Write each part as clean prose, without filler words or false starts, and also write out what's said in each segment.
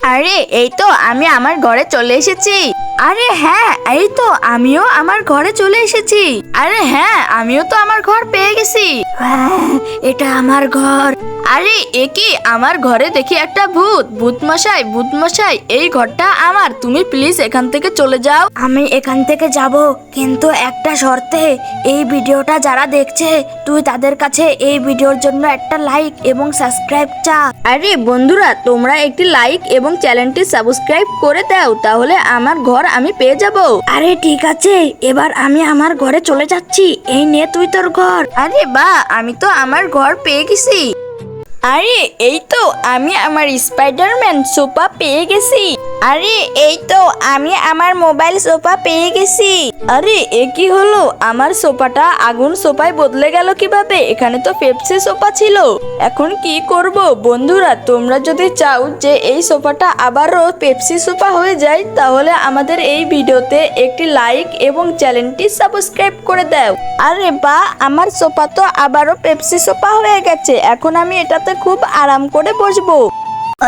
আরে এই তো আমি আমার ঘরে চলে এসেছি। আরে হ্যাঁ, এই তো আমিও আমার ঘরে চলে এসেছি। আরে হ্যাঁ, আমিও তো আমার ঘর পেয়ে গেছি। হ্যাঁ, এটা আমার ঘর। আরে এ কি, আমার ঘরে দেখি একটা ভূত মশাই, এই ঘরটা আমার, তুমি প্লিজ এখান থেকে চলে যাও। আমি এখান থেকে যাব, কিন্তু একটা শর্তে। এই ভিডিওটা যারা দেখছে তুই তাদের কাছে এই ভিডিওর জন্য একটা লাইক এবং সাবস্ক্রাইব চা। আরে বন্ধুরা, তোমরা একটি লাইক এবং চ্যানেলটি সাবস্ক্রাইব করে দাও, তাহলে আমার ঘর আমি পেয়ে যাব। আরে ঠিক আছে, এবার আমি আমার ঘরে চলে যাচ্ছি। এই নে তুই তোর ঘর। আরে বাহ, আমি তো আমার ঘর পেয়ে গেছি। আরে এই তো আমি আমার স্পাইডারম্যান সোফা পেয়ে গেছি। আরে এই তো আমি আমার মোবাইল সোফা পেয়ে গেছি। আরে এ কি হলো, আমার সোফাটা আগুন সোফায় বদলে গেল কিভাবে? এখানে তো পেপসি সোফা ছিল। এখন কি করব? বন্ধুরা, তোমরা যদি চাও যে এই সোফাটা আবারও পেপসি সোফা হয়ে যায়, তাহলে আমাদের এই ভিডিওতে একটি লাইক এবং চ্যানেলটি সাবস্ক্রাইব করে দাও। আরে বাহ, আমার সোফা তো আবারও পেপসি সোফা হয়ে গেছে। এখন আমি এটাতে খুব আরাম করে বসবো।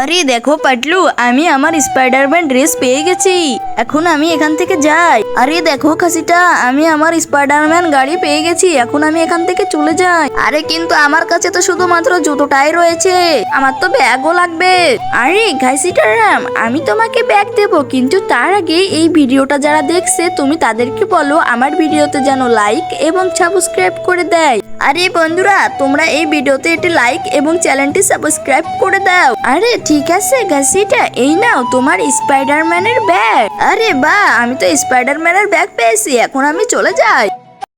আরে দেখো পাটলু, আমি আমার স্পাইডারম্যান ড্রেস পেয়ে গেছি। এখন আমি এখান থেকে যাই। আরে দেখো খাসিটা, আমি আমার স্পাইডারম্যান গাড়ি পেয়ে গেছি। এখন আমি এখান থেকে চলে যাই। আরে কিন্তু আমার কাছে তো শুধুমাত্র জুতোটাই রয়েছে, আমার তো ব্যাগও লাগবে। আরে খাসিটারাম, আমি তোমাকে ব্যাগ দেবো, কিন্তু তার আগে এই ভিডিওটা যারা দেখছে তুমি তাদেরকে বলো আমার ভিডিওতে যেন লাইক এবং সাবস্ক্রাইব করে দেয়। আরে বন্ধুরা, তোমরা এই ভিডিওতে একটি লাইক এবং চ্যানেলটি সাবস্ক্রাইব করে দাও। আরে ঠিক আছে গাছিটা, এই নাও তোমার স্পাইডারম্যানের ব্যাগ। আরে বাহ, আমি তো স্পাইডারম্যানের ব্যাগ পেয়েছি, এখন আমি চলে যাই।